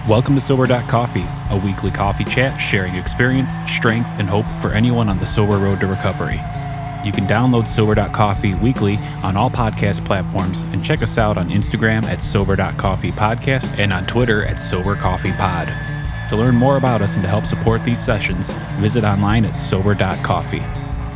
Welcome to Sober.Coffee, a weekly coffee chat sharing experience, strength, and hope for anyone on the sober road to recovery. You can download Sober.Coffee weekly on all podcast platforms and check us out on Instagram at Sober.Coffee Podcast and on Twitter at Sober.Coffee Pod. To learn more about us and to help support these sessions, visit online at Sober.Coffee.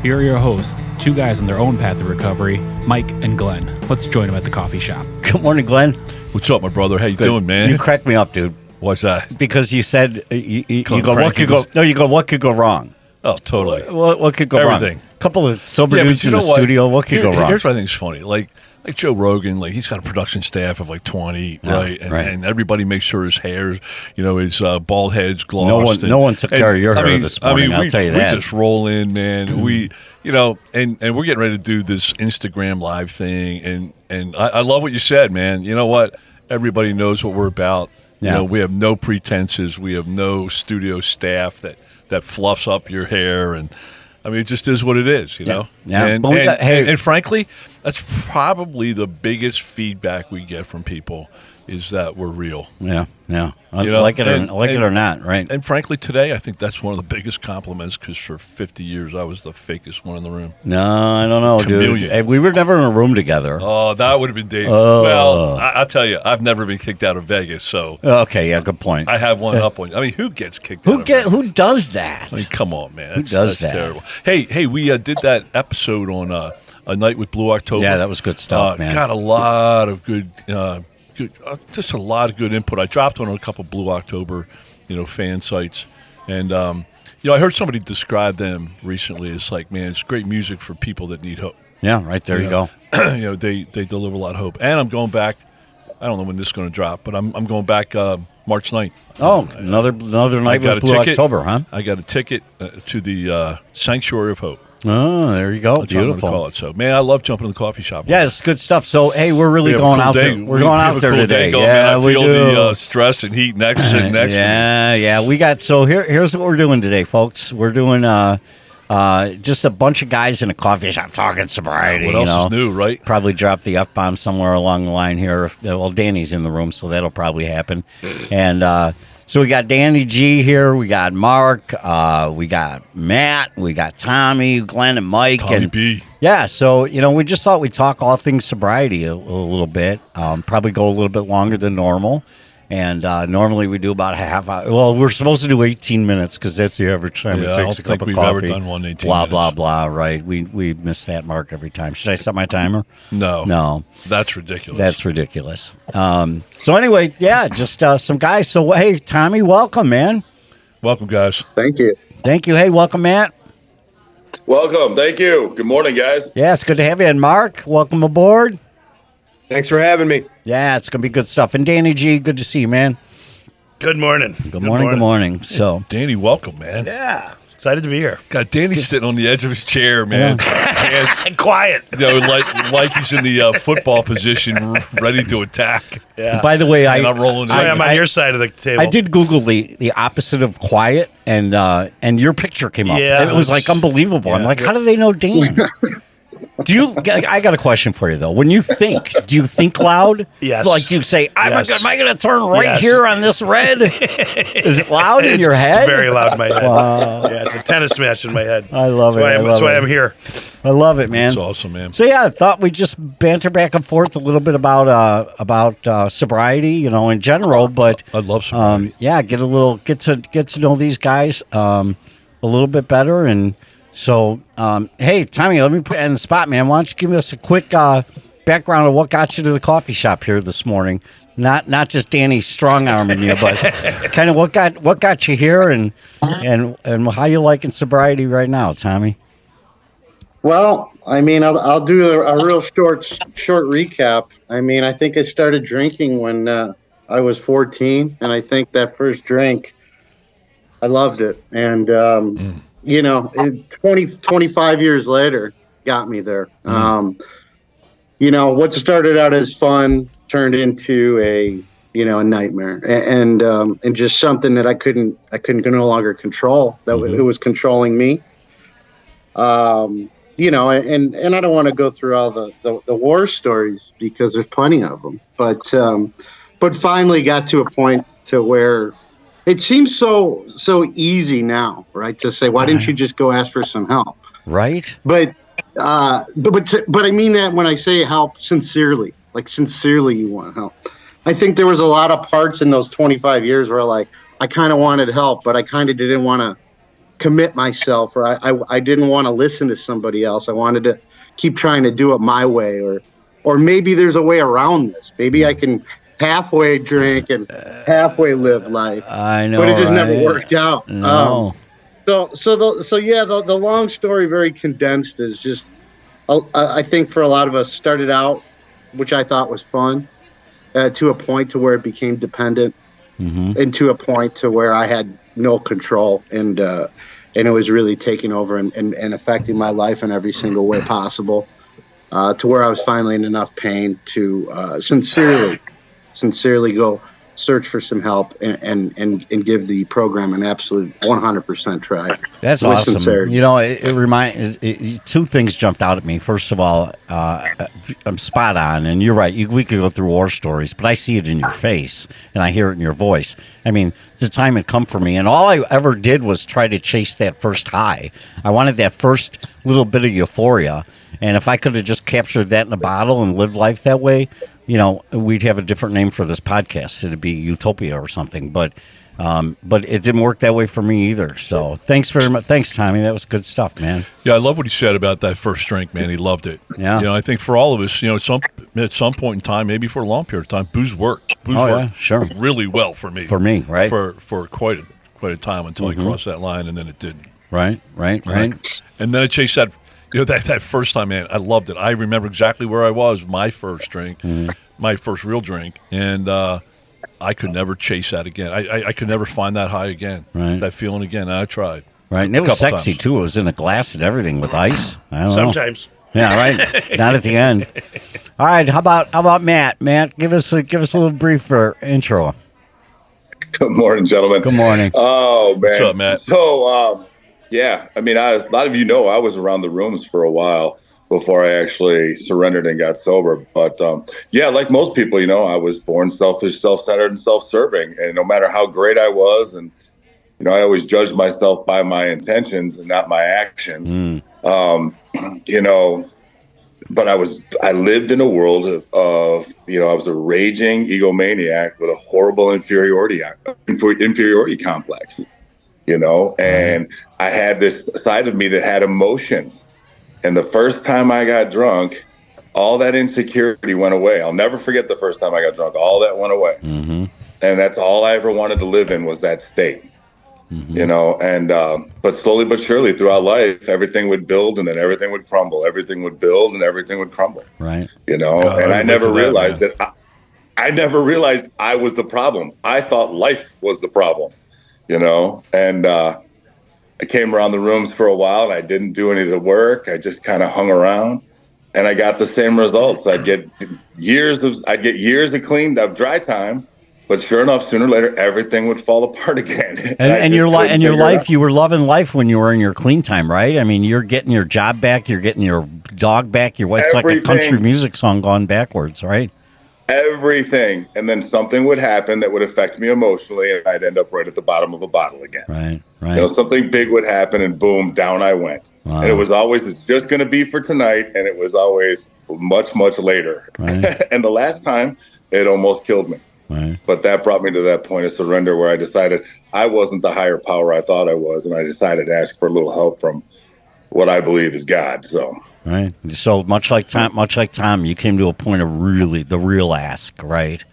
Here are your hosts, two guys on their own path to recovery, Mike and Glenn. Let's join them at the coffee shop. Good morning, Glenn. What's up, my brother? How you doing, man? You cracked me up, dude. What's that? Because you said you go, what could go? No, you go, what could go wrong? Oh, totally. What could go Everything. wrong? A couple of sober dudes in the studio. What could go wrong? Here's what I think is funny. Like Joe Rogan, like he's got a production staff of like 20, right? And everybody makes sure his hair, his bald head's glossed. No one took care of your hair this morning. I'll tell you that. We just roll in, man. And we're getting ready to do this Instagram live thing, and I love what you said, man. You know what? Everybody knows what we're about. Yeah. We have no pretenses. We have no studio staff that fluffs up your hair, and I mean, it just is what it is, Yeah. And frankly, that's probably the biggest feedback we get from people is that we're real. Yeah. Like it or not, right? And frankly, today, I think that's one of the biggest compliments because for 50 years, I was the fakest one in the room. No, I don't know, Chameleon. dude. Hey, we were never in a room together. Oh, that would have been dangerous. Well, I'll tell you, I've never been kicked out of Vegas, so. Okay, yeah, good point. I have one up on you. I mean, who gets kicked out of Vegas? Who does that? I mean, come on, man. Who does that? Terrible. Hey, we did that episode on A Night with Blue October. Yeah, that was good stuff, man. Got a lot of good just a lot of good input. I dropped on a couple Blue October, fan sites, and I heard somebody describe them recently as like, man, it's great music for people that need hope. Yeah, right there you go. They deliver a lot of hope. And I'm going back. I don't know when this is going to drop, but I'm going back March 9th. Oh, another night with Blue October, huh? I got a ticket to the Sanctuary of Hope. Oh, there you go. That's Beautiful. What I'm call it. So, man, I love jumping in the coffee shop. Yeah, it's good stuff. So, hey, we're really going out there. We're going out there today. Yeah, I feel the stress and heat next to next. Yeah. We got here's what we're doing today, folks. We're doing just a bunch of guys in a coffee shop talking sobriety. What else is new, right? Probably drop the F-bomb somewhere along the line here. Well, Danny's in the room, so that'll probably happen. And so we got Danny G here, we got Mark, we got Matt, we got Tommy, Glenn, and Mike. Tommy B. Yeah, so, we just thought we'd talk all things sobriety a little bit, probably go a little bit longer than normal. And normally we do about a half hour. Well, we're supposed to do 18 minutes because that's the average time it takes a cup of coffee. I don't think we've ever done one 18 blah, minutes. Blah, blah, right. We miss that mark every time. Should I set my timer? No. That's ridiculous. That's ridiculous. So anyway, yeah, just some guys. So, hey, Tommy, welcome, man. Welcome, guys. Thank you. Hey, welcome, Matt. Welcome. Thank you. Good morning, guys. Yeah, it's good to have you. And Mark, welcome aboard. Thanks for having me. Yeah, it's going to be good stuff. And Danny G, good to see you, man. Good morning. Good morning. So, Danny, welcome, man. Yeah, excited to be here. God, Danny's sitting on the edge of his chair, man. And quiet. Like he's in the football position, ready to attack. Yeah. By the way, I'm rolling. I'm on your side of the table. I did Google the opposite of quiet, and your picture came up. Yeah, it was like unbelievable. Yeah. I'm like, how do they know Dan? I got a question for you though. When you think, do you think loud? Yes. Like, do you say, am I going to turn right here on this red? Is it loud in your head? It's very loud in my head. Wow. Yeah, it's a tennis match in my head. I love it. That's why I'm here. I love it, man. It's awesome, man. So yeah, I thought we'd just banter back and forth a little bit about sobriety, in general. But I love sobriety. Yeah, get to know these guys a little bit better. And so, hey, Tommy, let me put you on the spot, man. Why don't you give us a quick background of what got you to the coffee shop here this morning? Not just Danny strong-arming you, but kind of what got you here and how you liking sobriety right now, Tommy? Well, I mean, I'll do a real short recap. I mean, I think I started drinking when I was 14, and I think that first drink, I loved it. And, 25 years later got me there. What started out as fun turned into a nightmare and just something that I couldn't no longer control. It was controlling me. And I don't want to go through all the war stories because there's plenty of them, but finally got to a point to where it seems so easy now, right? To say, why didn't you just go ask for some help? Right. But I mean that when I say help sincerely, like sincerely you want help. I think there was a lot of parts in those 25 years where like I kind of wanted help, but I kind of didn't want to commit myself, or I didn't want to listen to somebody else. I wanted to keep trying to do it my way, or maybe there's a way around this. Maybe I can halfway drink and halfway live life. I know, but it just right? never worked out. No. The long story, very condensed, is just I think for a lot of us started out, which I thought was fun, to a point to where it became dependent, and to a point to where I had no control, and it was really taking over and affecting my life in every single way possible, to where I was finally in enough pain to sincerely go search for some help and give the program an absolute 100% try. That's with awesome. sincerity. You know, two things jumped out at me. First of all, I'm spot on, and you're right. We could go through war stories, but I see it in your face, and I hear it in your voice. I mean, the time had come for me, and all I ever did was try to chase that first high. I wanted that first little bit of euphoria, and if I could have just captured that in a bottle and lived life that way, you know, we'd have a different name for this podcast. It'd be Utopia or something. But it didn't work that way for me either. So thanks very much. Thanks, Tommy. That was good stuff, man. Yeah, I love what he said about that first drink, man. He loved it. Yeah. You know, I think for all of us, you know, at some point in time, maybe for a long period of time, booze worked. Booze worked sure. really well for me. For me, right? For quite a time until I crossed that line, and then it didn't. Right. And then I chased that. You know, that first time, man, I loved it. I remember exactly where I was, my first drink, my first real drink, and I could never chase that again. I could never find that high again, that feeling again. I tried. Right, and it was sexy, too. It was in a glass and everything with ice. I don't know. Sometimes. Yeah, right. Not at the end. All right, how about Matt? Matt, give us a little brief intro. Good morning, gentlemen. Good morning. Oh, man. What's up, Matt? So, yeah, I mean, a lot of you know I was around the rooms for a while before I actually surrendered and got sober. But, yeah, like most people, you know, I was born selfish, self-centered, and self-serving. And no matter how great I was, and, you know, I always judged myself by my intentions and not my actions. You know, but I lived in a world of, you know, I was a raging egomaniac with a horrible inferiority complex. You know, and I had this side of me that had emotions. And the first time I got drunk, all that insecurity went away. I'll never forget the first time I got drunk. All that went away. And that's all I ever wanted to live in was that state. You know, and but slowly but surely throughout life, everything would build and then everything would crumble. Everything would build and everything would crumble. Right. You know, and I never realized I never realized I was the problem. I thought life was the problem. You know, and I came around the rooms for a while and I didn't do any of the work. I just kind of hung around and I got the same results. I'd get years of cleaned up dry time, but sure enough, sooner or later, everything would fall apart again. And your life, you were loving life when you were in your clean time, right? I mean, you're getting your job back, you're getting your dog back, it's like a country music song gone backwards, right? Everything. And then something would happen that would affect me emotionally, and I'd end up right at the bottom of a bottle again. Right. You know, something big would happen, and boom, down I went. Wow. And it was always, it's just going to be for tonight, and it was always much, much later. Right. And the last time, it almost killed me. Right. But that brought me to that point of surrender where I decided I wasn't the higher power I thought I was, and I decided to ask for a little help from what I believe is God. So. Right. So much like Tom, you came to a point of the real ask, right?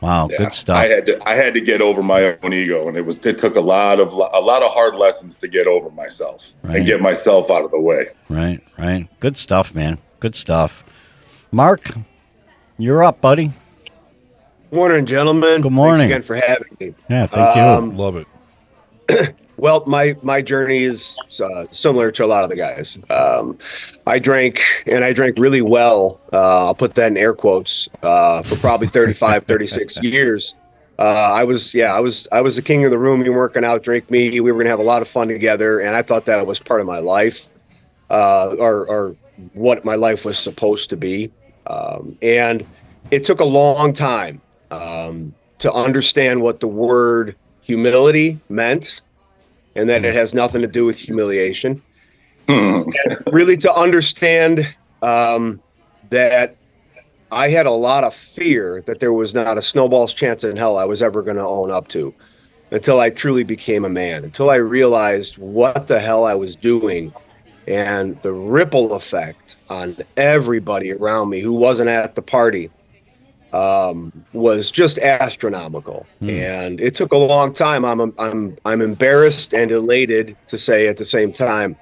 Wow, yeah, good stuff. I had to get over my own ego, and it took a lot of hard lessons to get over myself and get myself out of the way. Right. Good stuff, man. Good stuff. Mark, you're up, buddy. Morning, gentlemen. Good morning. Thanks again for having me. Yeah, thank you. Love it. Well, my journey is similar to a lot of the guys. I drank really well. I'll put that in air quotes for probably 35, 36 years. I was the king of the room. You weren't going to outdrink me. We were going to have a lot of fun together, and I thought that was part of my life, or what my life was supposed to be. And it took a long time to understand what the word humility meant, and that it has nothing to do with humiliation. And really to understand that I had a lot of fear that there was not a snowball's chance in hell I was ever going to own up to, until I truly became a man, until I realized what the hell I was doing and the ripple effect on everybody around me who wasn't at the party was just astronomical. And it took a long time. I'm embarrassed and elated to say at the same time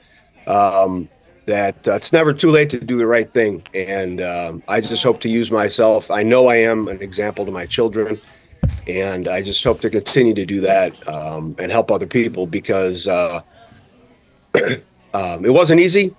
that it's never too late to do the right thing. And I just hope to use myself. I know I am an example to my children, and I just hope to continue to do that and help other people, because it wasn't easy,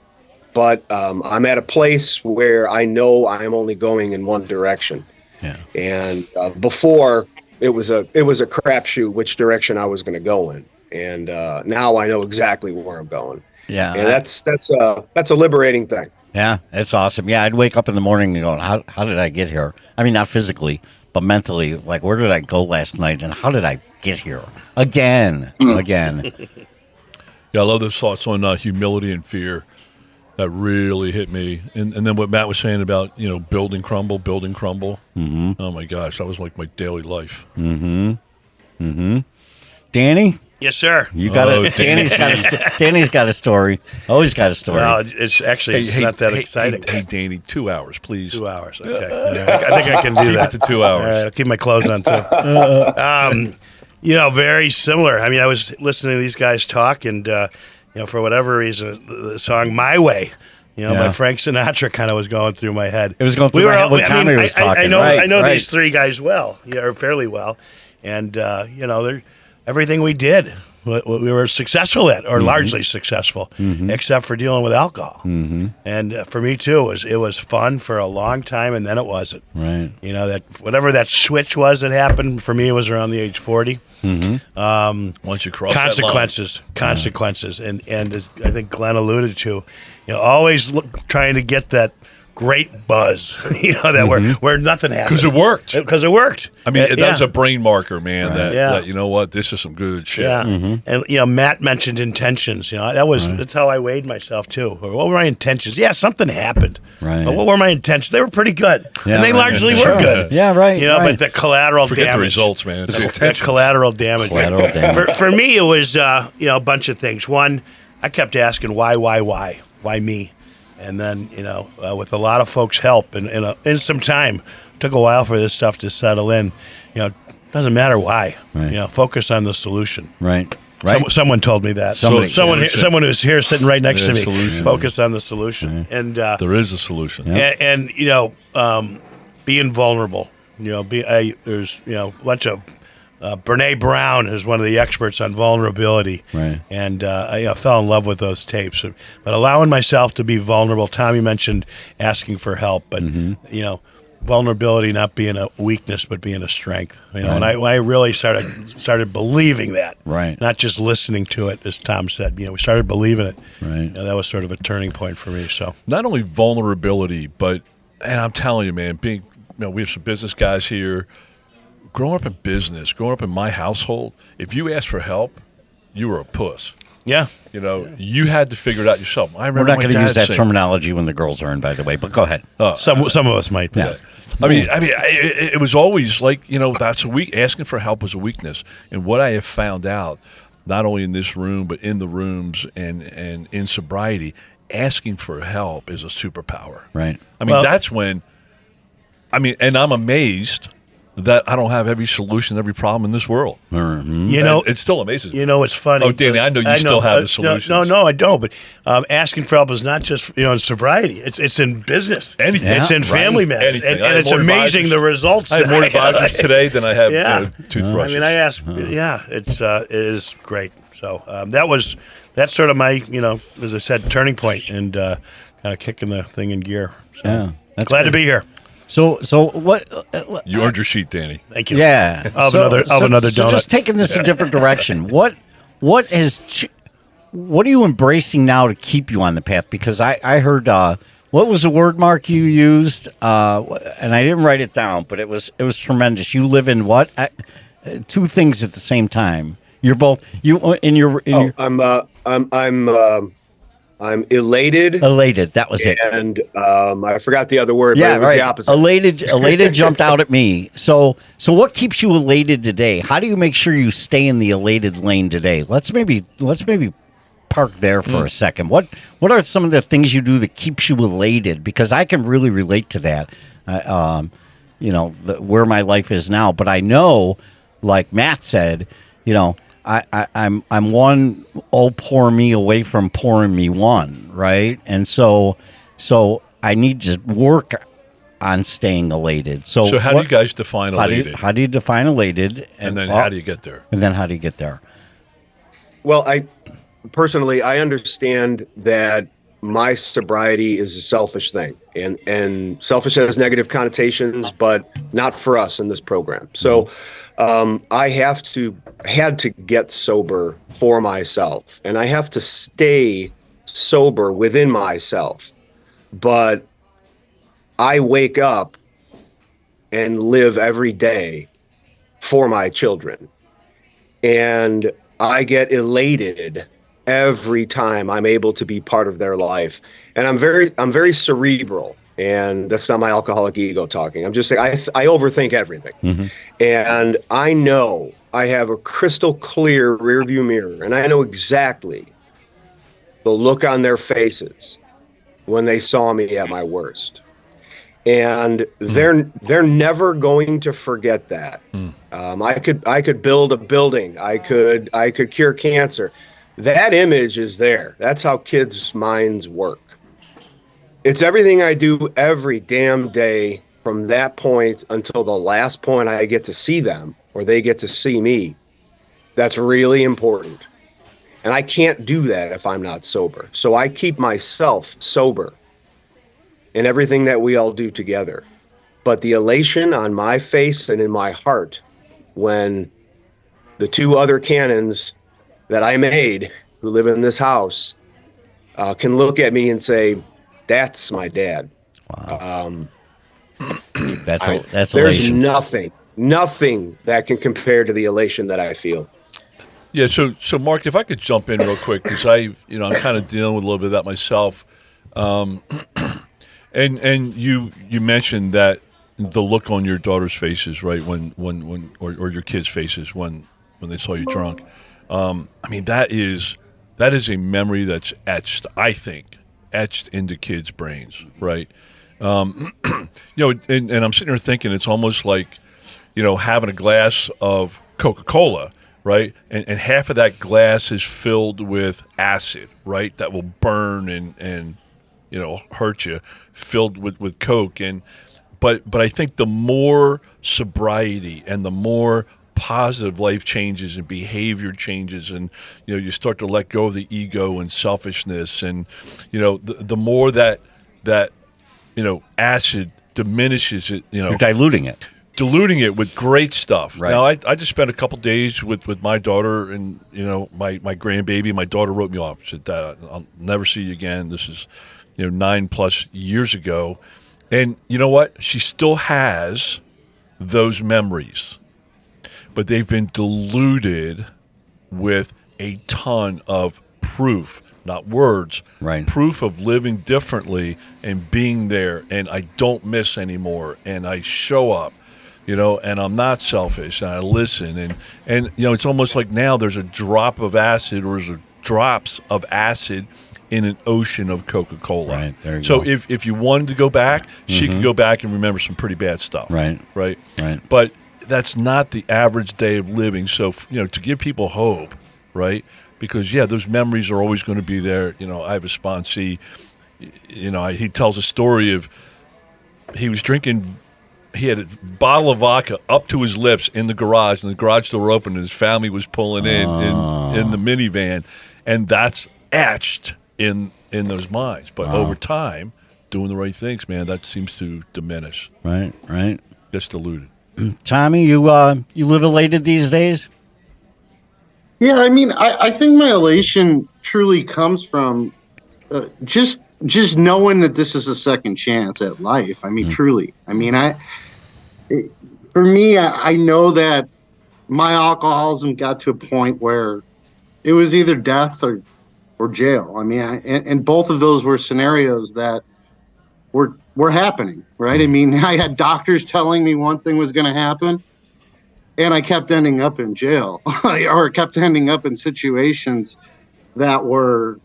but I'm at a place where I know I'm only going in one direction. Yeah. And before it was a crapshoot which direction I was going to go in, and now I know exactly where I'm going. Yeah, and that's a liberating thing. Yeah, it's awesome. Yeah, I'd wake up in the morning and go, how did I get here? I mean, not physically, but mentally. Like, where did I go last night, and how did I get here again? Again. Yeah, I love those thoughts on humility and fear. That really hit me. And then what Matt was saying about, building crumble. Mm-hmm. Oh, my gosh, that was like my daily life. Mm-hmm. Mm-hmm. Danny? Yes, sir. You got Danny's got a story. Always got a story. Well, it's actually not that exciting. Hey, Danny, 2 hours, please. 2 hours. Okay. Yeah, I think I can do that. Keep it to 2 hours. All right, I'll keep my clothes on, too. Very similar. I mean, I was listening to these guys talk, and, for whatever reason, the song My Way, by Frank Sinatra kind of was going through my head. It was going through my head when Tommy was talking. I know these three guys well, or fairly well, and, they're everything we did, we were successful at, or largely successful, except for dealing with alcohol. And for me too, it was fun for a long time, and then it wasn't. Right. That whatever that switch was that happened for me, it was around the age 40. Once you cross consequences, and as I think Glenn alluded to, always trying to get that great buzz, where nothing happened. Because it worked. I mean, that was a brain marker, man. Right. That you know what, this is some good shit. Yeah, and Matt mentioned intentions. That's how I weighed myself too. What were my intentions? Yeah, something happened. Right. But what were my intentions? They were pretty good, and they largely Sure. were good. Yeah, right. But the collateral Forget damage. the results, man. It's the That intentions. collateral damage. For me, it was a bunch of things. One, I kept asking why me. And then, with a lot of folks' help and in some time, took a while for this stuff to settle in. Doesn't matter why. Right. Focus on the solution. Right. Someone told me that. Someone who's here sitting right next to me. Solution. Focus on the solution. Right. And there is a solution. and being vulnerable. There's a bunch of. Brene Brown is one of the experts on vulnerability, right? And I fell in love with those tapes. But allowing myself to be vulnerable. Tommy mentioned asking for help, but vulnerability not being a weakness but being a strength. Right. And I really started believing that, right? Not just listening to it, as Tom said. We started believing it. Right. That was sort of a turning point for me. So not only vulnerability, but I'm telling you, man, we have some business guys here. Growing up in business, growing up in my household, if you asked for help, you were a puss. Yeah. You had to figure it out yourself. I remember We're not going to use that saying, terminology when the girls are in, by the way, but go ahead. Some of us might be. Yeah. I mean, it was always like, that's asking for help was a weakness. And what I have found out, not only in this room, but in the rooms and in sobriety, asking for help is a superpower. Right. I mean, that's when, and I'm amazed that I don't have every solution, every problem in this world. Mm-hmm. It still amazes me. It's funny. Oh, Danny, I know you still have the solutions. No, I don't. But asking for help is not just in sobriety. It's in business. Anything. It's in family matters. Anything. And it's amazing the results. I have more advisors today than I have toothbrushes. I ask. It is great. So that's sort of my as I said, turning point and kind of kicking the thing in gear. So that's glad to be here. So what? You earned your sheet, Danny. Thank you. Yeah. I'll have another donut. So just taking this a different direction. What are you embracing now to keep you on the path? Because I heard one What was the word, Mark, you used? And I didn't write it down, but it was tremendous. You live in what? Two things at the same time. You're both I'm elated. Elated. That was it. And I forgot the other word. Yeah, but it was right. the opposite. Elated jumped out at me. So what keeps you elated today? How do you make sure you stay in the elated lane today? Let's maybe park there for a second. What are some of the things you do that keeps you elated? Because I can really relate to that. Where my life is now, but I know, like Matt said, I'm one poor me away from pouring me one, right? And so I need to work on staying elated. So how do you guys define elated? How do you define elated? And then how do you get there? And then how do you get there? Well, personally, I understand that my sobriety is a selfish thing, and selfish has negative connotations, but not for us in this program. So I had to get sober for myself, and I have to stay sober within myself. But I wake up and live every day for my children, and I get elated every time I'm able to be part of their life. And I'm very cerebral, and that's not my alcoholic ego talking. I'm just saying I overthink everything. Mm-hmm. And I know I have a crystal clear rear view mirror, and I know exactly the look on their faces when they saw me at my worst. And they're never going to forget that. I could build a building. I could cure cancer. That image is there. That's how kids' minds work. It's everything I do every damn day from that point until the last point I get to see them or they get to see me. That's really important. And I can't do that if I'm not sober. So I keep myself sober in everything that we all do together. But the elation on my face and in my heart when the two other cannons that I made who live in this house can look at me and say, that's my dad. Wow. There's elation. nothing that can compare to the elation that I feel. Yeah. So Mark, if I could jump in real quick, because I'm kind of dealing with a little bit of that myself. And you mentioned that the look on your daughter's faces, right? Or your kids' faces when they saw you drunk. That is a memory that's etched into kids' brains, right? And I'm sitting here thinking it's almost like, having a glass of Coca-Cola, right? And half of that glass is filled with acid, right? That will burn and hurt you, filled with Coke. But I think the more sobriety and the more positive life changes and behavior changes, and you start to let go of the ego and selfishness, and the more that acid diminishes it, you're diluting it with great stuff. Right. Now I just spent a couple days with my daughter and my grandbaby. My daughter wrote me off, said, "Dad, I'll never see you again." This is 9+ years ago, and you know what? She still has those memories, but they've been diluted with a ton of proof, not words, right? Proof of living differently and being there, and I don't miss anymore, and I show up, and I'm not selfish, and I listen, and it's almost like now there's a drop of acid, or there's drops of acid in an ocean of Coca-Cola. Right, there you so go. if you wanted to go back, she could go back and remember some pretty bad stuff. Right. But that's not the average day of living. So, to give people hope, right? Because, those memories are always going to be there. I have a sponsee, he tells a story of he was drinking, he had a bottle of vodka up to his lips in the garage, and the garage door opened, and his family was pulling in the minivan. And that's etched in those minds. But over time, doing the right things, man, that seems to diminish. Right. That's diluted. Tommy, you live elated these days? Yeah, I think my elation truly comes from just just knowing that this is a second chance at life. I mean, truly. I mean, for me, I know that my alcoholism got to a point where it was either death or jail. I mean, and both of those were scenarios that were happening, right? I mean, I had doctors telling me one thing was going to happen, and I kept ending up in jail or kept ending up in situations that were,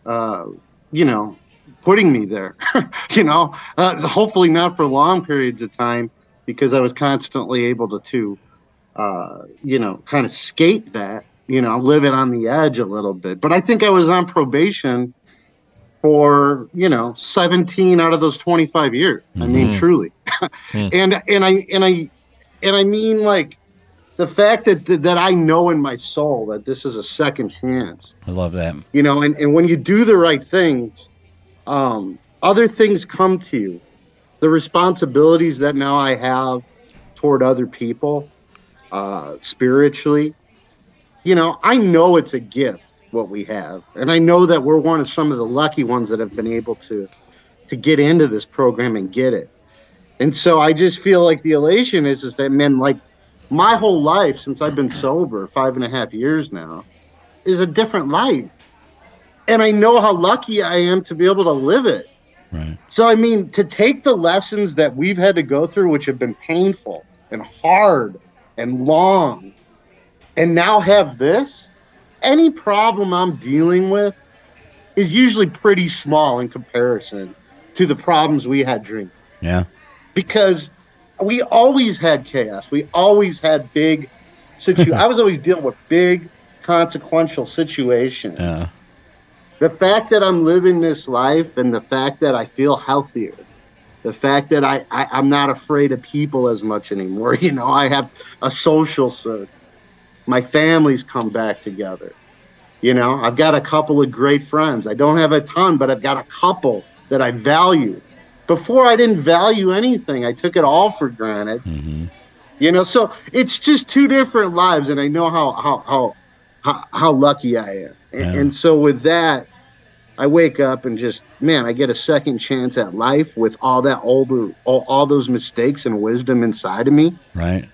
putting me there, hopefully not for long periods of time, because I was constantly able to kind of skate that, live it on the edge a little bit. But I think I was on probation for, 17 out of those 25 years. I mean, truly. And I mean, like, the fact that I know in my soul that this is a second chance. I love that. And when you do the right things, other things come to you. The responsibilities that now I have toward other people, spiritually, I know it's a gift what we have. And I know that we're one of some of the lucky ones that have been able to get into this program and get it. And so I just feel like the elation is that, man, like, my whole life since I've been sober, 5.5 years now, is a different life. And I know how lucky I am to be able to live it. Right. So, I mean, to take the lessons that we've had to go through, which have been painful and hard and long, and now have this, any problem I'm dealing with is usually pretty small in comparison to the problems we had drinking. Yeah. Because we always had chaos. We always had big situations. I was always dealing with big, consequential situations. Yeah. The fact that I'm living this life and the fact that I feel healthier, the fact that I'm not afraid of people as much anymore. I have a social circle. My family's come back together. I've got a couple of great friends. I don't have a ton, but I've got a couple that I value. Before, I didn't value anything. I took it all for granted. Mm-hmm. So it's just two different lives, and I know how lucky I am. And so with that, I wake up and just, man, I get a second chance at life with all that all those mistakes and wisdom inside of me. Right.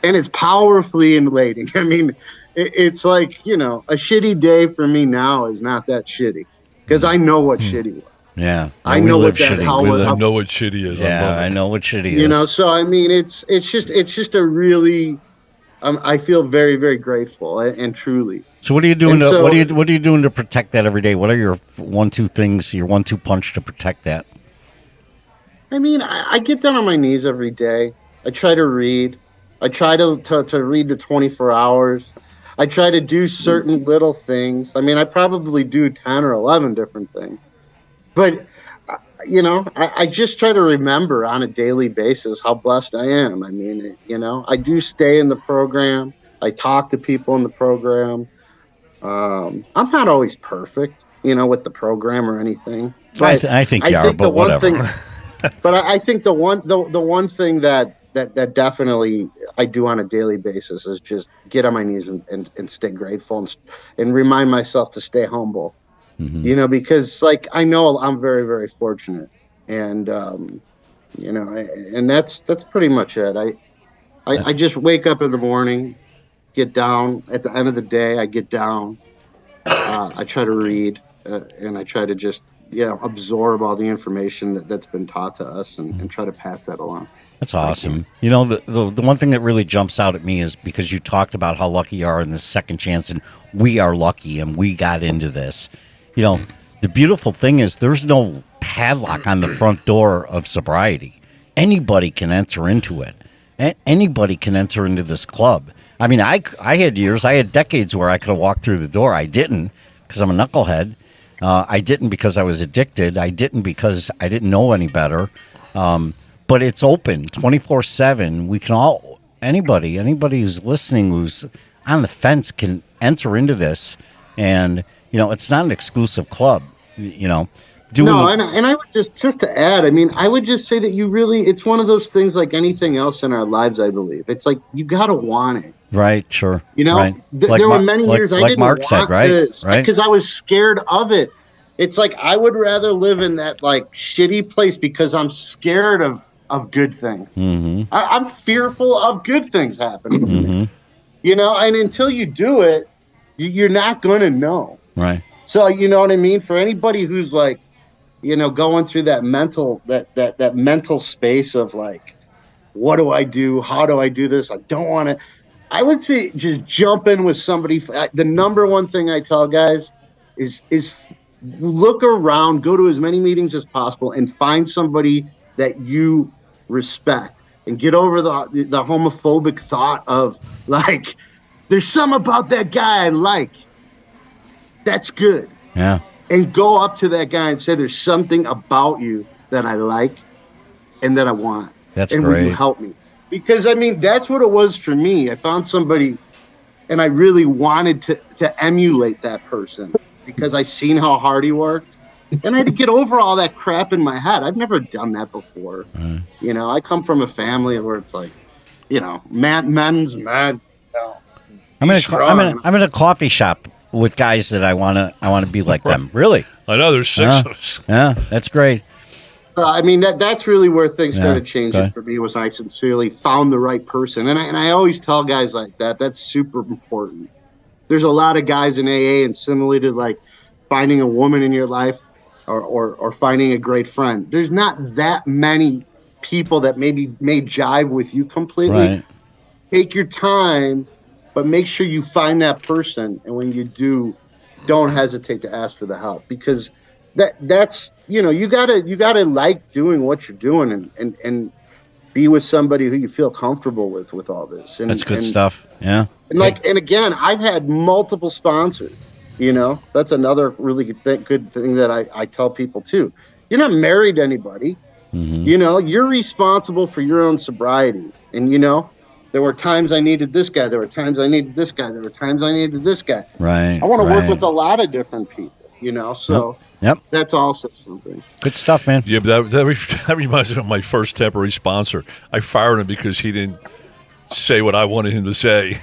And it's powerfully elating. I mean, it's like, a shitty day for me now is not that shitty, because I know what shitty was. Yeah, I know what that I know what shitty is. Yeah, I know what shitty is. So I mean, it's just a really, I feel very, very grateful and truly. So what are you doing? What are you doing to protect that every day? What are your 1-2 things? Your 1-2 punch to protect that? I mean, I get down on my knees every day. I try to read. I try to read the 24 hours. I try to do certain little things. I mean, I probably do 10 or 11 different things. But, I just try to remember on a daily basis how blessed I am. I mean, I do stay in the program. I talk to people in the program. I'm not always perfect, with the program or anything. But I think you are, but whatever. But I think the one thing that definitely I do on a daily basis is just get on my knees and stay grateful and remind myself to stay humble. Mm-hmm. Because like I know I'm very, very fortunate, and and that's pretty much it. I just wake up in the morning, get down. At the end of the day, I get down. I try to read, and I try to just absorb all the information that's been taught to us, and try to pass that along. That's awesome. The one thing that really jumps out at me is because you talked about how lucky you are in this second chance, and we are lucky, and we got into this. The beautiful thing is there's no padlock on the front door of sobriety. Anybody can enter into it. Anybody can enter into this club. I mean, I had decades where I could have walked through the door. I didn't because I'm a knucklehead. I didn't because I was addicted. I didn't because I didn't know any better. But it's open 24/7. We can all, anybody who's listening, who's on the fence can enter into this. And, it's not an exclusive club, And I would just to add, I mean, I would just say that it's one of those things like anything else in our lives, I believe. It's like, you got to want it. Right, sure. Right. There were many years I didn't want this because I was scared of it. It's like I would rather live in that like shitty place because I'm scared of good things. I'm fearful of good things happening to me. You know, and until you do it, you're not going to know. Right. So, you know what I mean? For anybody who's like, you know, going through that mental space of like, what do I do? How do I do this? I don't want to. I would say just jump in with somebody. The number one thing I tell guys is look around, go to as many meetings as possible, and find somebody that you respect, and get over the homophobic thought of like, there's something about that guy I like. That's good. Yeah. And go up to that guy and say, there's something about you that I like and that I want. That's and great. Will you help me? Because, I mean, that's what it was for me. I found somebody, and I really wanted to emulate that person because I seen how hard he worked. And I had to get over all that crap in my head. I've never done that before. You know, I come from a family where it's like, you know, men's mad. You know, I'm in a coffee shop with guys that I want to be like them. Really? I know there's 6 of us. Yeah, that's great. I mean, that's really where things started changing for me, was I sincerely found the right person. And I always tell guys like that, that's super important. There's a lot of guys in AA, and similarly to like finding a woman in your life or finding a great friend, there's not that many people that maybe may jive with you completely. Right. Take your time, but make sure you find that person. And when you do, don't hesitate to ask for the help, because that's, you know, you gotta like doing what you're doing and be with somebody who you feel comfortable with all this. And that's good stuff. Yeah. And again, I've had multiple sponsors, you know, that's another really good thing that I tell people too. You're not married to anybody, you know, you're responsible for your own sobriety. And, you know, there were times I needed this guy. There were times I needed this guy. There were times I needed this guy. Right. I want to work with a lot of different people, you know, so that's also something. Good stuff, man. Yeah, but that reminds me of my first temporary sponsor. I fired him because he didn't say what I wanted him to say.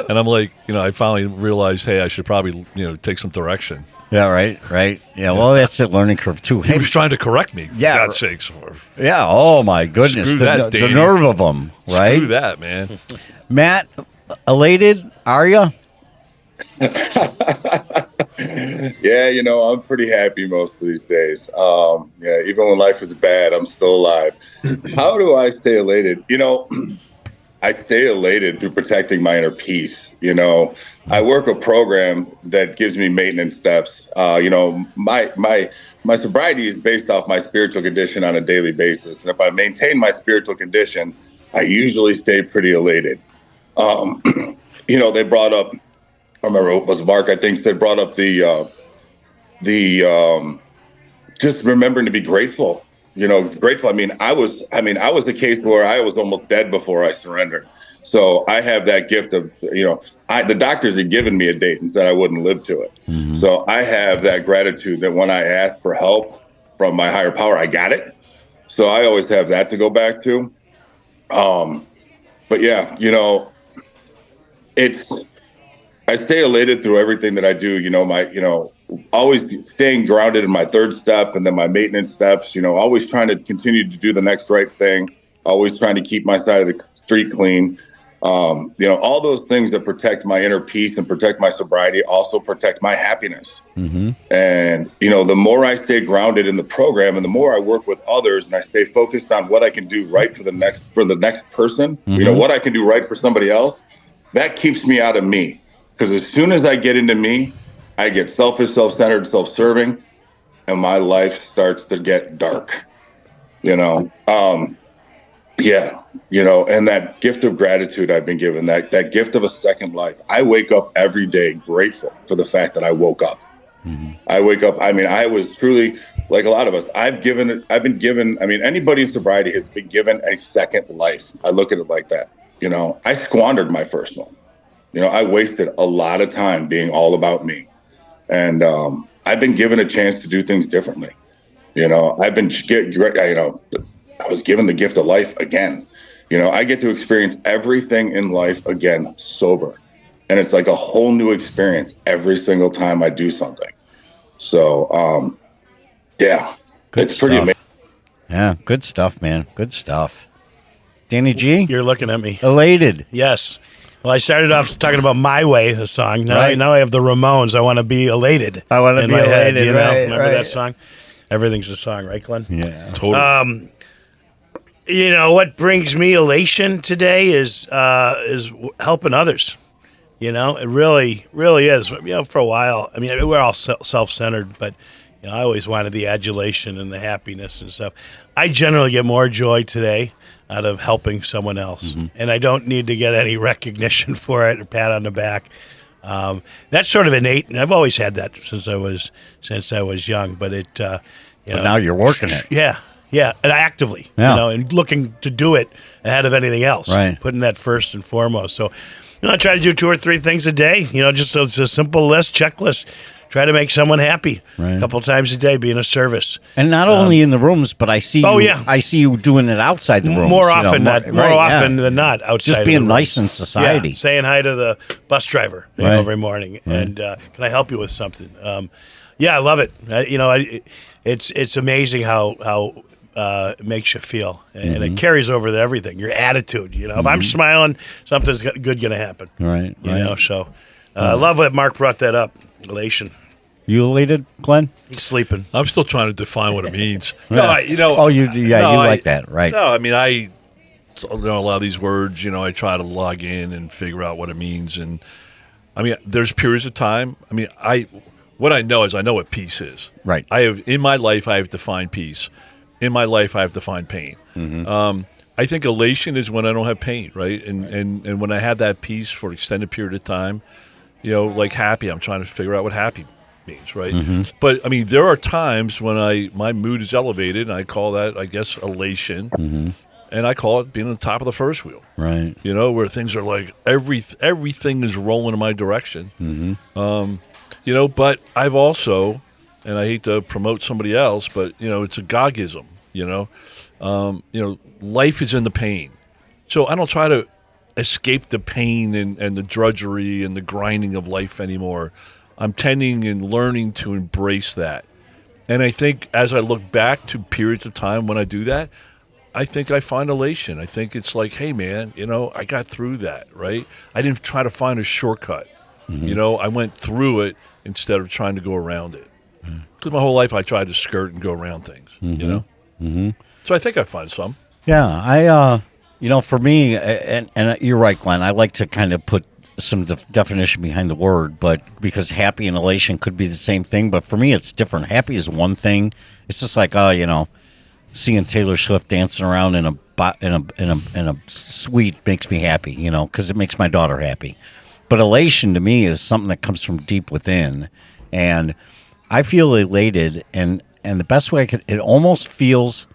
And I'm like, you know, I finally realized, hey, I should probably, you know, take some direction. Yeah, right. Yeah, well, that's a learning curve, too. He was trying to correct me, for God's sakes. Yeah, oh, my goodness. Screw that, the nerve of them, right? Screw that, man. Matt, elated, are you? Yeah, you know, I'm pretty happy most of these days. Yeah, even when life is bad, I'm still alive. How do I stay elated? You know, I stay elated through protecting my inner peace. You know, I work a program that gives me maintenance steps. You know, my sobriety is based off my spiritual condition on a daily basis. And if I maintain my spiritual condition, I usually stay pretty elated. You know, they brought up, I remember it was Mark, I think, brought up the just remembering to be grateful. You know, grateful. I mean, I was the case where I was almost dead before I surrendered. So I have that gift of, you know, the doctors had given me a date and said I wouldn't live to it. Mm-hmm. So I have that gratitude that when I asked for help from my higher power, I got it. So I always have that to go back to. But yeah, you know, I stay elated through everything that I do. You know, always staying grounded in my third step and then my maintenance steps, you know, always trying to continue to do the next right thing, always trying to keep my side of the street clean. You know, all those things that protect my inner peace and protect my sobriety also protect my happiness. Mm-hmm. And, you know, the more I stay grounded in the program and the more I work with others and I stay focused on what I can do right for the next person, mm-hmm. you know, what I can do right for somebody else, that keeps me out of me. Because as soon as I get into me, I get selfish, self-centered, self-serving, and my life starts to get dark, you know? Yeah, you know, and that gift of gratitude I've been given, that gift of a second life. I wake up every day grateful for the fact that I woke up. Mm-hmm. I wake up, I mean, I was truly, like a lot of us, anybody in sobriety has been given a second life. I look at it like that. You know, I squandered my first one. You know, I wasted a lot of time being all about me. And I've been given a chance to do things differently. You know, I was given the gift of life again. You know, I get to experience everything in life again, sober. And it's like a whole new experience every single time I do something. So, yeah, Good it's pretty stuff. amazing. Yeah, good stuff, man. Good stuff. Danny G, You're looking at me. elated. Yes. Well, I started off talking about My Way, the song. Now, Right. now I have the Ramones. I want to be elated. I wanna in be my head, elated, you know? right, Remember right. that song? Everything's a song, right, Glenn? Yeah. Totally. You know what brings me elation today is helping others. You know, it really is. You know, for a while, I mean, we're all self-centered, but you know, I always wanted the adulation and the happiness and stuff. I generally get more joy today out of helping someone else, and I don't need to get any recognition for it or pat on the back. That's sort of innate, and I've always had that since I was young. But it, you know, now you're working it. Yeah, and actively, Yeah. you know, and looking to do it ahead of anything else, Right. putting that first and foremost. So, you know, I try to do 2 or 3 things a day. You know, just it's a simple checklist. Try to make someone happy Right. a couple times a day, being a service. And not only in the rooms, but I see Oh, you, yeah. I see you doing it outside the rooms. More you know, often than not, outside. Just of being the nice rooms. in society. Yeah, saying hi to the bus driver Right. every morning, and can I help you with something? Yeah, I love it. You know, it's amazing how it makes you feel, and it carries over to everything. Your attitude, you know, if I'm smiling, something's good going to happen. Right. You know, so I love that Mark brought that up. Elation. You elated, Glenn? He's sleeping. I'm still trying to define what it means. Yeah. No, you know. Oh, you like that, right? No, I mean, I know a lot of these words. You know, I try to log in and figure out what it means, and I mean, there's periods of time. I mean, what I know is I know what peace is. Right. I have in my life. I have defined peace. In my life, I have defined pain. I think elation is when I don't have pain, right? And when I have that peace for an extended period of time, you know, like happy. I'm trying to figure out what happy means, right? But I mean, there are times when my mood is elevated, and I call that, I guess, elation, and I call it being on the top of the first wheel, Right. you know, where things are like everything is rolling in my direction, you know. But I've also, and I hate to promote somebody else, but you know, it's a Gogism, you know, life is in the pain, so I don't try to escape the pain and the drudgery and the grinding of life anymore. I'm tending and learning to embrace that. And I think as I look back to periods of time when I do that, I think I find elation. I think it's like, hey, man, you know, I got through that, right? I didn't try to find a shortcut. You know, I went through it instead of trying to go around it. Because my whole life I tried to skirt and go around things, you know? So I think I find some. Yeah, I you know, for me, and you're right, Glenn. I like to kind of put some definition behind the word, but because happy and elation could be the same thing, but for me, it's different. Happy is one thing. It's just like, you know, seeing Taylor Swift dancing around in a suite makes me happy, you know, because it makes my daughter happy. But elation to me is something that comes from deep within, and I feel elated, and the best way it almost feels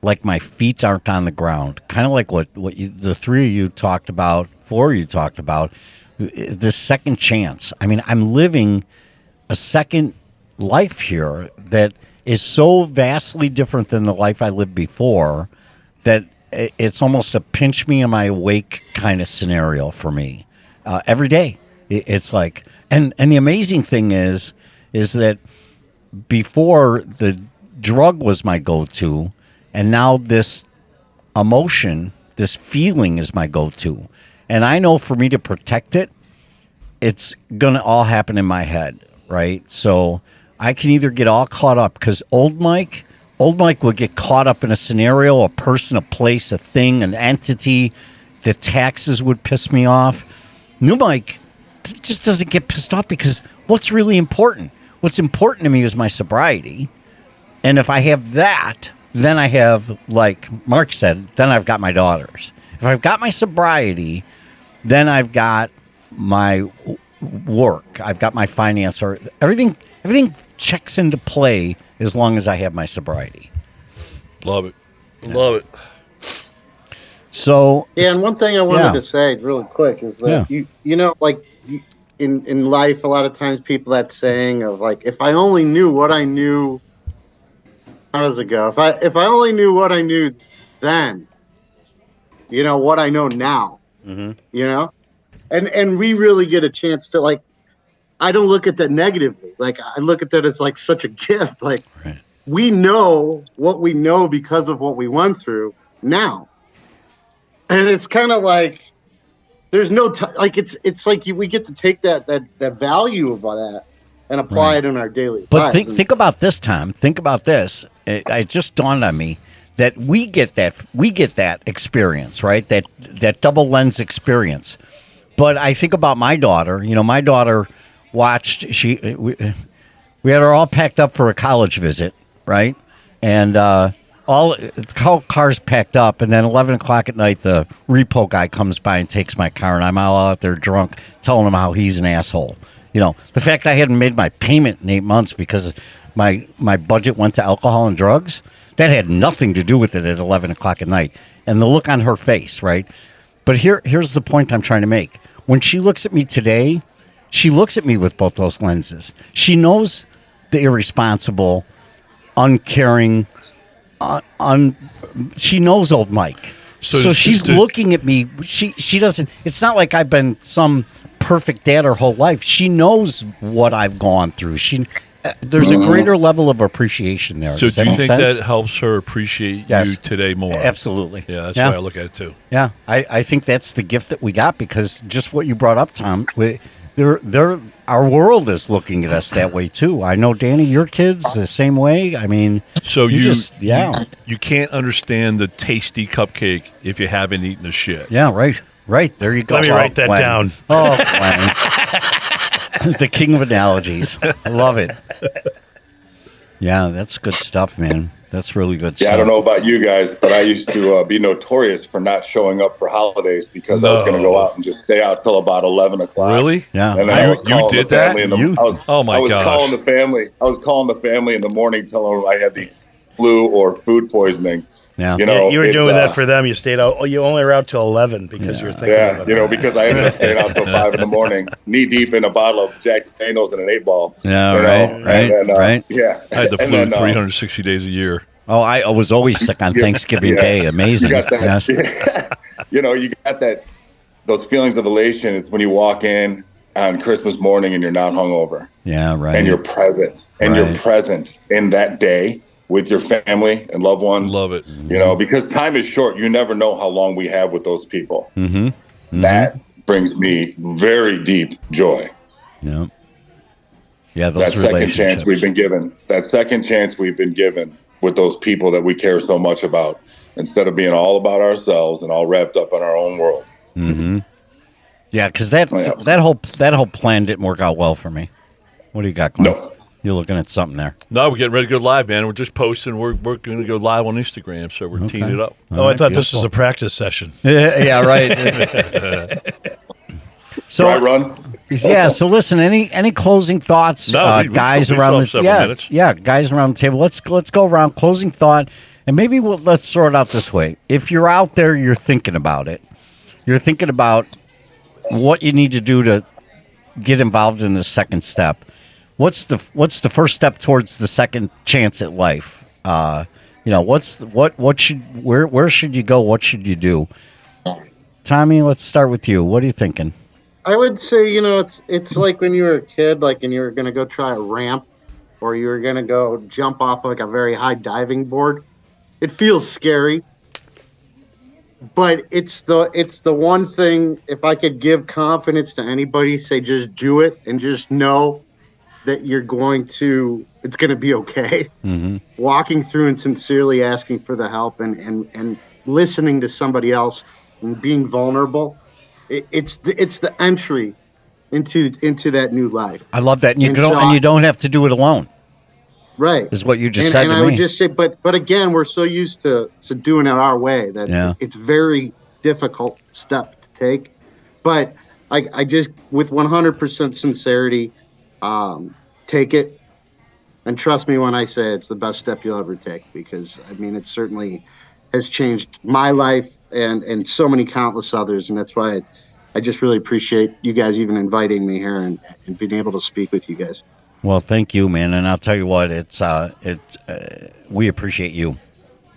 like my feet aren't on the ground, kind of like what the 3 of you talked about, 4 of you talked about, this second chance. I mean, I'm living a second life here that is so vastly different than the life I lived before that it's almost a pinch me, am I awake kind of scenario for me. Every day, it's like, and the amazing thing is that before the drug was my go-to, and now this emotion, this feeling is my go-to. And I know for me to protect it, it's going to all happen in my head, right? So I can either get all caught up, because old Mike would get caught up in a scenario, a person, a place, a thing, an entity. The taxes would piss me off. New Mike just doesn't get pissed off, because what's really important? What's important to me is my sobriety. And if I have that, then I have, like Mark said, then I've got my daughters. If I've got my sobriety, then I've got my work. I've got my finance, or everything checks into play as long as I have my sobriety. Love it. Love it. So yeah, and one thing I wanted to say really quick is that you know, like in life, a lot of times people that saying of like, if I only knew what I knew. How does it go? If I only knew what I knew then, you know, what I know now, you know, and we really get a chance to, like, I don't look at that negatively. Like, I look at that as like such a gift. Like, Right. we know what we know because of what we went through now. And it's kind of like, there's no like it's like we get to take that value of that and apply it in our daily But lives. think about this, Tom. Think about this. It just dawned on me that we get that experience, right? That double lens experience. But I think about my daughter. You know, my daughter watched. We had her all packed up for a college visit, right? And all cars packed up, and then 11 o'clock at night, the repo guy comes by and takes my car, and I'm all out there drunk, telling him how he's an asshole. You know, the fact I hadn't made my payment in 8 months because my budget went to alcohol and drugs, that had nothing to do with it at 11 o'clock at night. And the look on her face, right? But here's the point I'm trying to make. When she looks at me today, she looks at me with both those lenses. She knows the irresponsible, uncaring, she knows old Mike. So she's looking at me. She doesn't. It's not like I've been some perfect dad her whole life. She knows what I've gone through. There's a greater level of appreciation there. So Does do that you make think sense? that helps her appreciate Yes. you today more? Absolutely. Yeah, that's the way I look at it too. Yeah, I think that's the gift that we got, because just what you brought up, Tom, our world is looking at us that way too. I know, Danny, your kids the same way. I mean, So you can't understand the tasty cupcake if you haven't eaten the shit. Yeah, right. There you go. Let me write that down. Oh, Glenn. The king of analogies. I love it. Yeah, that's good stuff, man. That's really good stuff. Yeah, I don't know about you guys, but I used to be notorious for not showing up for holidays because I was going to go out and just stay out till about 11 o'clock. Really? Yeah. And then I was You calling did the family that? in the, Oh my I was gosh. calling the family. I was calling the family in the morning, telling them I had the flu or food poisoning. Yeah. You know, you were it's, doing that for them. You stayed out. Oh, you only were out till 11 because you were thinking Yeah, about you know, it. because I ended up staying out till 5 in the morning, knee deep in a bottle of Jack Daniels and an 8-ball. Yeah, you know? right. And then, Right. Yeah. I had the And flu then, 360 days a year. Oh, I was always sick on Thanksgiving Day. Amazing. You got that. Yes. You know, you got those feelings of elation. It's when you walk in on Christmas morning and you're not hungover. Yeah, right. And you're present. And you're present in that day with your family and loved ones. Love it. You know, because time is short. You never know how long we have with those people. Mm-hmm. Mm-hmm. That brings me very deep joy. Yeah. Yeah, those That second relationships. chance we've been given. That second chance we've been given with those people that we care so much about, instead of being all about ourselves and all wrapped up in our own world. Mm-hmm. Yeah, because that whole plan didn't work out well for me. What do you got, Glenn? No. You're looking at something there. No, we're getting ready to go live, man. We're just posting. We're going to go live on Instagram, so we're teeing it up. Oh, I thought this was a practice session. Yeah, right. So Dry run. Yeah. So listen, any closing thoughts, No, we guys still around have the several minutes. guys around the table. Let's go around closing thought, and maybe let's sort it out this way. If you're out there, you're thinking about it. You're thinking about what you need to do to get involved in the second step. What's the first step towards the second chance at life? Where should you go? What should you do? Tommy, let's start with you. What are you thinking? I would say, it's like when you were a kid, like, and you were going to go try a ramp, or you were going to go jump off like a very high diving board. It feels scary, but it's the one thing. If I could give confidence to anybody, say just do it and just know that it's going to be okay. Mm-hmm. Walking through and sincerely asking for the help and listening to somebody else and being vulnerable. It's the entry into that new life. I love that, and you And don't have to do it alone. Right, is what you just said. And to I me. would just say, but again, we're so used to doing it our way that it's very difficult step to take. But I just, with 100% sincerity, take it, and trust me when I say it's the best step you'll ever take, because I mean it certainly has changed my life and so many countless others, and that's why I just really appreciate you guys even inviting me here and being able to speak with you guys. Well, thank you, man, and I'll tell you what, we appreciate you.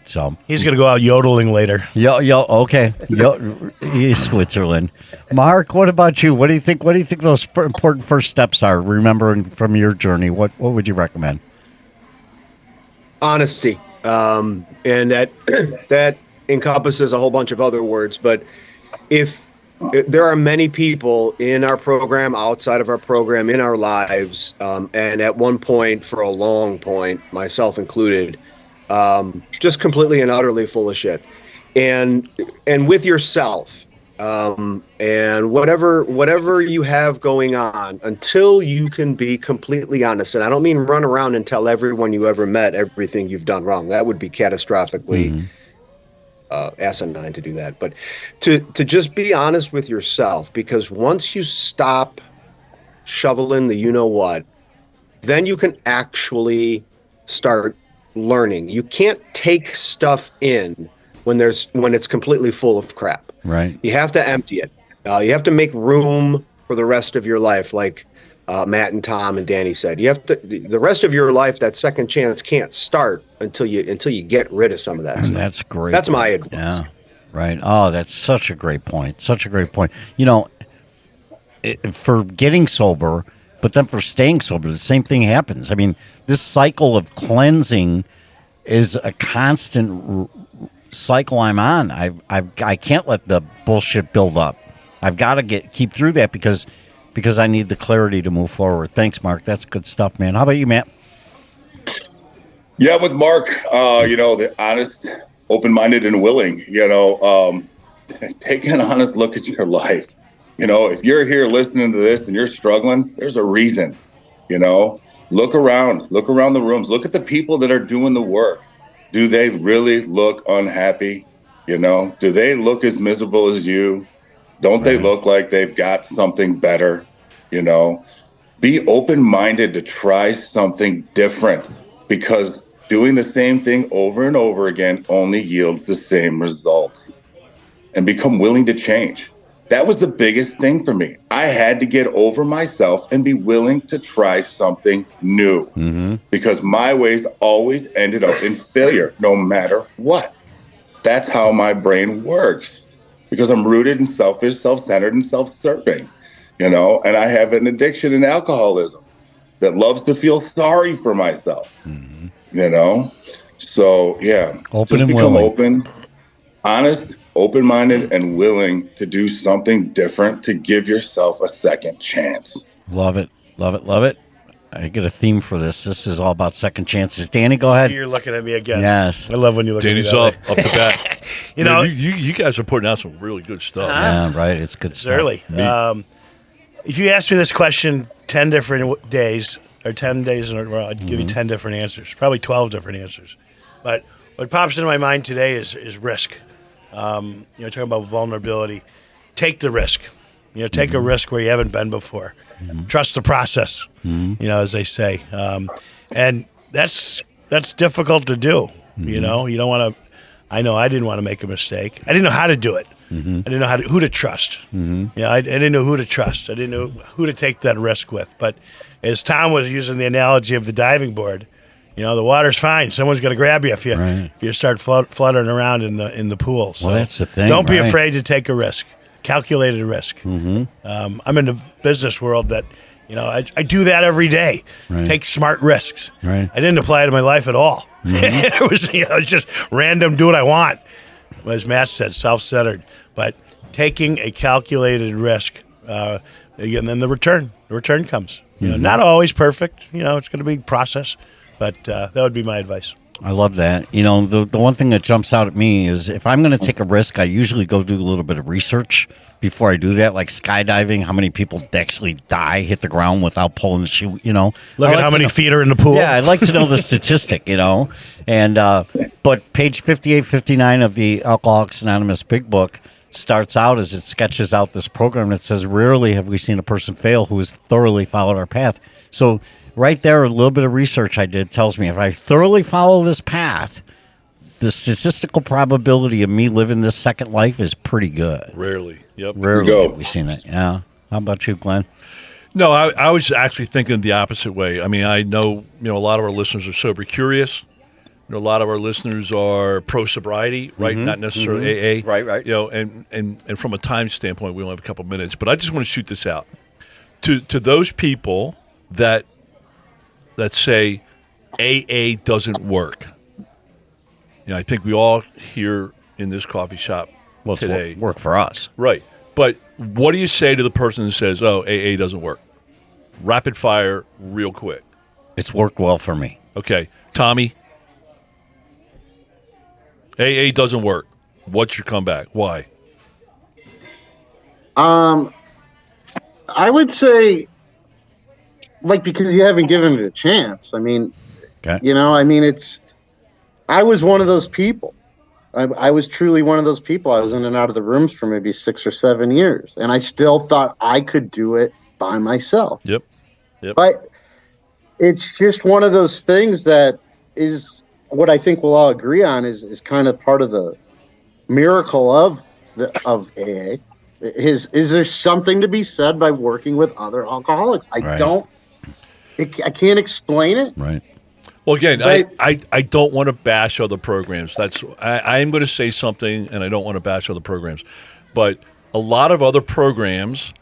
So he's going to go out yodeling later. Okay. Switzerland. Mark, what about you? What do you think? What do you think those important first steps are? Remembering from your journey, what would you recommend? Honesty, and that encompasses a whole bunch of other words. But if there are many people in our program, outside of our program, in our lives, and at one point, for a long point, myself included, just completely and utterly full of shit, and with yourself, and whatever you have going on, until you can be completely honest. And I don't mean run around and tell everyone you ever met everything you've done wrong. That would be catastrophically asinine to do that. But to just be honest with yourself, because once you stop shoveling the you-know-what, then you can actually start learning. You can't take stuff in when it's completely full of crap. Right. You have to empty it. You have to make room for the rest of your life, like Matt and Tom and Danny said. You have to. The rest of your life, that second chance can't start until you get rid of some of that stuff. That's great. That's my advice. Yeah. Right. Oh, that's such a great point. Such a great point. For getting sober, but then for staying sober, the same thing happens. I mean, this cycle of cleansing is a constant cycle I'm on. I can't let the bullshit build up. I've got to keep through that because I need the clarity to move forward. Thanks, Mark. That's good stuff, man. How about you, Matt? Yeah, with Mark, the honest, open-minded, and willing. Take an honest look at your life. If you're here listening to this and you're struggling, there's a reason. Look around the rooms. Look at the people that are doing the work. Do they really look unhappy? Do they look as miserable as you? Don't they look like they've got something better? Be open-minded to try something different, because doing the same thing over and over again only yields the same results. And become willing to change. That was the biggest thing for me. I had to get over myself and be willing to try something new, because my ways always ended up in failure, no matter what. That's how my brain works, because I'm rooted in selfish, self-centered, and self-serving, and I have an addiction in alcoholism that loves to feel sorry for myself, So, yeah, open just and become willing. open, honest, open-minded, and willing to do something different, to give yourself a second chance. Love it. Love it. Love it. I get a theme for this. This is all about second chances. Danny, go ahead. You're looking at me again. Yes. I love when you look Danny's at me. up the bat. You guys are putting out some really good stuff. Yeah, right. It's good It's stuff. early. If you asked me this question 10 different days, or 10 days in a row, I'd give you 10 different answers, probably 12 different answers. But what pops into my mind today is risk. Talking about vulnerability. Take the risk. Take a risk where you haven't been before. Trust the process, as they say. And that's difficult to do. You don't want to. I know I didn't want to make a mistake. I didn't know how to do it. I didn't know who to trust. I didn't know who to trust. I didn't know who to take that risk with. But as Tom was using the analogy of the diving board, the water's fine. Someone's going to grab you if you start fluttering around in the pool. So well, that's the thing. Don't be afraid to take a risk, calculated risk. I'm in the business world that, I do that every day. Right. Take smart risks. Right. I didn't apply it to my life at all. It was, it's just random. Do what I want. As Matt said, self-centered. But taking a calculated risk, and then the return comes. Not always perfect. It's going to be a process. But that would be my advice. I love that. The one thing that jumps out at me is if I'm going to take a risk, I usually go do a little bit of research before I do that, like skydiving, how many people actually die, hit the ground without pulling the chute, Look at how many feet are in the pool. Yeah, I'd like to know the statistic, And but page 58, 59 of the Alcoholics Anonymous Big Book starts out as it sketches out this program that says, rarely have we seen a person fail who has thoroughly followed our path. So right there, a little bit of research I did tells me if I thoroughly follow this path, the statistical probability of me living this second life is pretty good. Rarely. Yep. Rarely have we seen it. Yeah. How about you, Glenn? No, I was actually thinking the opposite way. I mean, I know, a lot of our listeners are sober curious. a lot of our listeners are pro sobriety, right? Not necessarily AA, Right. And from a time standpoint, we only have a couple minutes, but I just want to shoot this out to those people that say AA doesn't work. I think we all here in this coffee shop today work for us, right? But what do you say to the person who says, "Oh, AA doesn't work"? Rapid fire, real quick. It's worked well for me. Okay, Tommy. AA doesn't work. What's your comeback? Why? I would say, because you haven't given it a chance. I mean, I was one of those people. I was truly one of those people. I was in and out of the rooms for maybe 6 or 7 years, and I still thought I could do it by myself. Yep. But it's just one of those things that is what I think we'll all agree on is kind of part of the miracle of AA. Is there something to be said by working with other alcoholics? I can't explain it. Right. Well, again, I don't want to bash other programs. I am going to say something, and I don't want to bash other programs. But a lot of other programs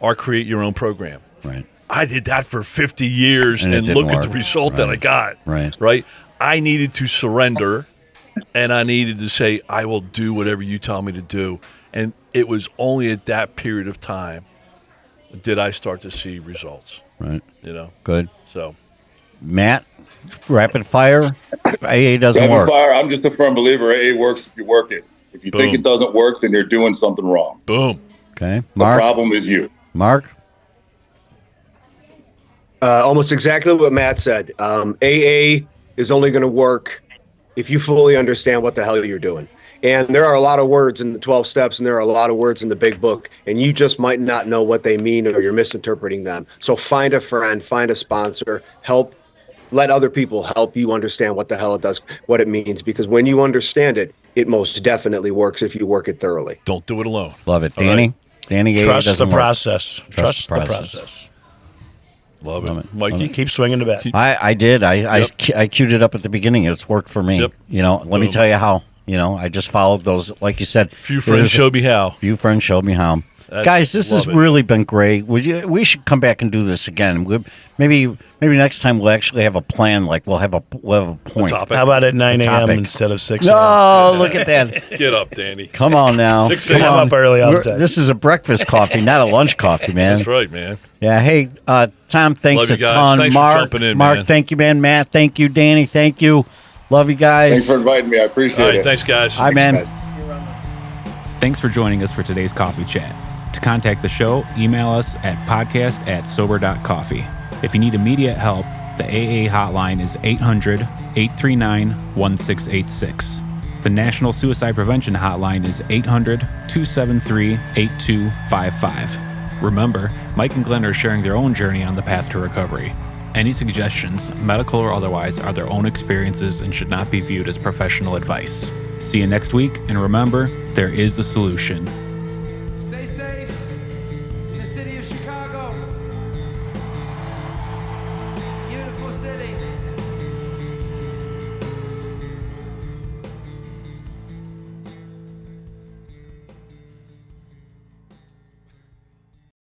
are create your own program. Right. I did that for 50 years, and look at the result that I got. Right. I needed to surrender, and I needed to say, I will do whatever you tell me to do. And it was only at that period of time did I start to see results. Right. Good. So, Matt, rapid fire, AA doesn't work. Rapid fire, I'm just a firm believer AA works if you work it. If you think it doesn't work, then you're doing something wrong. Boom. Okay. Mark? The problem is you. Mark? Almost exactly what Matt said. AA is only going to work if you fully understand what the hell you're doing. And there are a lot of words in the 12 steps, and there are a lot of words in the big book, and you just might not know what they mean, or you're misinterpreting them. So find a friend, find a sponsor, let other people help you understand what the hell it does, what it means, because when you understand it, it most definitely works if you work it thoroughly. Don't do it alone. Love it. Danny? Danny, trust the process. Trust the process. Love it. Mikey? Keep swinging the bat. I did. I queued it up at the beginning. It's worked for me. Yep. Let me tell you how. I just followed those, like you said. Few friends showed me how. Guys, this has really been great. We should come back and do this again. Maybe next time we'll actually have a plan. Like we'll have a point. How about at 9 a.m. instead of 6 a.m.? No, look at that. Get up, Danny. Come on now. 6 a.m. I'm up early all the time. This is a breakfast coffee, not a lunch coffee, man. That's right, man. Yeah. Hey, Tom, thanks a ton. Thanks Mark, for jumping in, Mark, man. thank you, man. Matt, thank you. Danny, thank you. Love you guys. Thanks for inviting me. I appreciate All right, it. thanks, guys. Hi, man. Thanks for joining us for today's coffee chat. To contact the show, email us at podcast@Sober.Coffee. If you need immediate help, the AA hotline is 800-839-1686. The National Suicide Prevention Hotline is 800-273-8255. Remember, Mike and Glenn are sharing their own journey on the path to recovery. Any suggestions, medical or otherwise, are their own experiences and should not be viewed as professional advice. See you next week, and remember, there is a solution.